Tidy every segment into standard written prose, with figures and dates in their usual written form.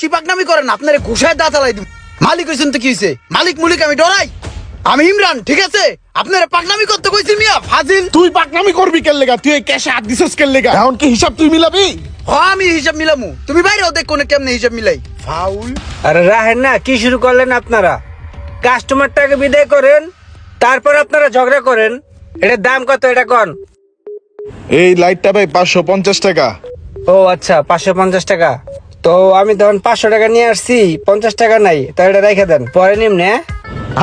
বেশি পাকনামি করেন আপনারে ঘুষায় দাঁত আলাই দিব। মালিক হইছেন তো কি হইছে? মালিক মুলিক আমি ডরাই? আমি ইমরান, ঠিক আছে? আপনারা পাকনামি করতে কইছি মিয়া ফাজিল। তুই পাকনামি করবি কেন লেগা? তুই এই ক্যাশে হাত দিছস কেন লেগা? এখন কি হিসাব তুই মিলাবি? আমি হিসাব মিলামু, তুমি বাইরেও দেখ কোনে কেমনে হিসাব মিলাই। ফাউল। আরে রাহেন না, কি শুরু করলেন আপনারা? কাস্টমারটাকে বিদায় করেন, তারপর আপনারা ঝগড়া করেন। এটার দাম কত এটা কোন? এই লাইটটা ভাই 550 টাকা। ও আচ্ছা, 550 টাকা। তো আমি তখন 500 টাকা নিয়ে আসছি, 50 টাকা নাই, তো এটা রেখে দেন, পরে নিমনে।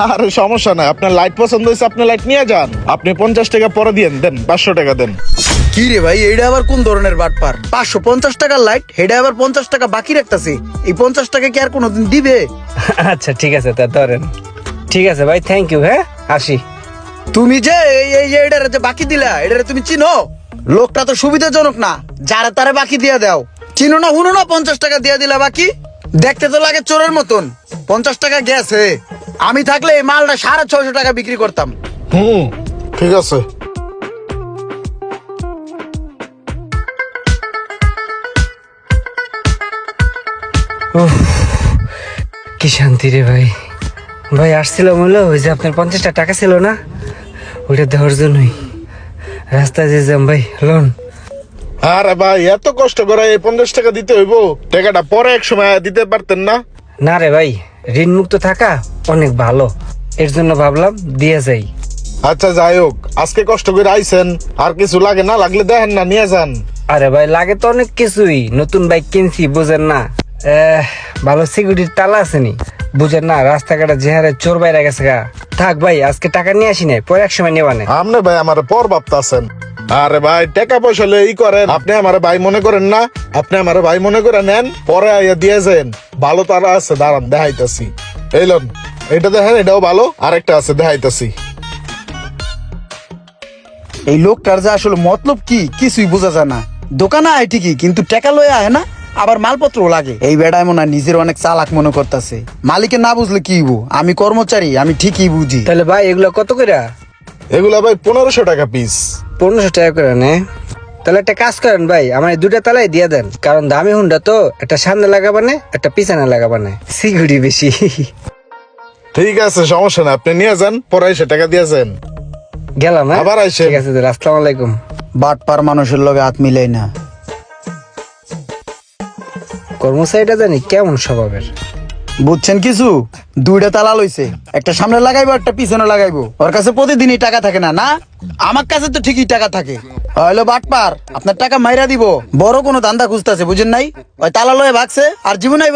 আরে সমস্যা নাই, আপনার লাইট পছন্দ হয়েছে আপনি লাইট নিয়ে যান। আপনি 50 টাকা পরে দিয়েন, দেন 500 টাকা দেন। কি রে ভাই, এইটা আবার কোন ধরনের বাটপার? 550 টাকার লাইট, হেডা আবার 50 টাকা বাকি রাখতাছে। এই 50 টাকা কি আর কোনোদিন দিবে? আচ্ছা ঠিক আছে, তা ধরেন। ঠিক আছে ভাই, থ্যাংক ইউ। হ্যাঁ, আসি। তুমি যে এটারে যে বাকি দিলা, এটারে তুমি চিনো? লোকটা তো সুবিধাজনক না, যারা তারে বাকি দিয়া দাও। চিনো না হুনো না, 50 টাকা দিয়া দিলা বাকি। দেখতে তো লাগে চোরের মতন। 50 টাকা গেছে। আমি থাকলে এই মালটা 650 টাকা বিক্রি করতাম। ঠিক আছে। কি শান্তি রে ভাই। ভাই আসছিলাম হলো, ওই যে আপনার 50টা টাকা ছিল না, ওইটা দেওয়ার জন্যই। রাস্তায় যে যাম ভাই, লোন। আরে ভাই এত কষ্ট করে এই 50 টাকা দিতে হইব? টাকাটা পরে এক সময় দিতে পারতেন না? না রে ভাই, ঋণ মুক্ত থাকা অনেক ভালো, এর জন্য ভাবলাম দিয়ে যাই। আচ্ছা যাই হোক, আজকে কষ্ট করে আইছেন, আর কিছু লাগে না লাগলে দেখেন না নিয়ে যান। আরে ভাই লাগে তো অনেক কিছুই, নতুন বাইক কিনছি বুঝেন না। ভালো সিকিউরিটির তালা আসেনি বুঝেন না, রাস্তাঘাটে যে হারে চোর বাইরে গেছে গা। থাক ভাই, আজকে টাকা নিয়ে আসি নাই, পরে এক সময় নেওয়া নেই। আপনি ভাই আমার পর ভাবতাছেন। আরে ভাই টাকা পয়সা হলে ই করেন, আপনি আমার ভাই মনে করেন না? আপনি আমার ভাই মনে করে নেন, পরে আইয়া দিয়ে যান। ভালো তারা আছে, দাঁড়ান দেখাইতাছি। এই লোন, এটা দেখেন, এটাও ভালো, আরেকটা আছে দেখাইতাছি। এই লোকটার যে আসলে মতলব কি কিছুই বোঝা যায় না। দোকানে আয় ঠিকই, কিন্তু টাকা লয়ে আয় না, আবার মালপত্র লাগে। এই বেড়ায় মনে হয় নিজের অনেক চালাক মনে করতেছে। মালিকে না বুঝলে কি হইব? আমি কর্মচারী, আমি ঠিকই বুঝি। তাহলে ভাই এগুলো কত করে? এগুলা ভাই 1500 টাকা পিস। 1500 টাকা করে নে। তাহলে একটা কাজ করেন ভাই, আমার এই দুটা তালাই দিয়ে দেন, কারণ দামি হুন্ডা তো, একটা সামনে লাগাবানে একটা পিছনে লাগাবানে, সিকিউরিটি বেশি। ঠিক আছে, সমস্যা না, আপনি নিয়ে যান, পরে এসে টাকা দিয়ে যান। গেলাম, হ্যাঁ? আবার আইসেন। ঠিক আছে, আসসালামু আলাইকুম। বাটপার মানুষের লগে হাত মিলাই না। কর্মচারীটা জানি কেমন স্বভাবের। বুঝছেন কিছু? দুইটা তালা লইছে, একটা সামনে লাগাইবো, একটা পিছনে লাগাইবো। ওর কাছে প্রতিদিনই টাকা থাকে না? না, আমার কাছে তো ঠিকই টাকা থাকে। হইলো বাটপার, আপনার টাকা মাইরা দিব। বড় কোনো ধান্দা খুঁজতেছে, বুঝেন নাই? ওই তালা লয়ে ভাগছে, আর জীবনে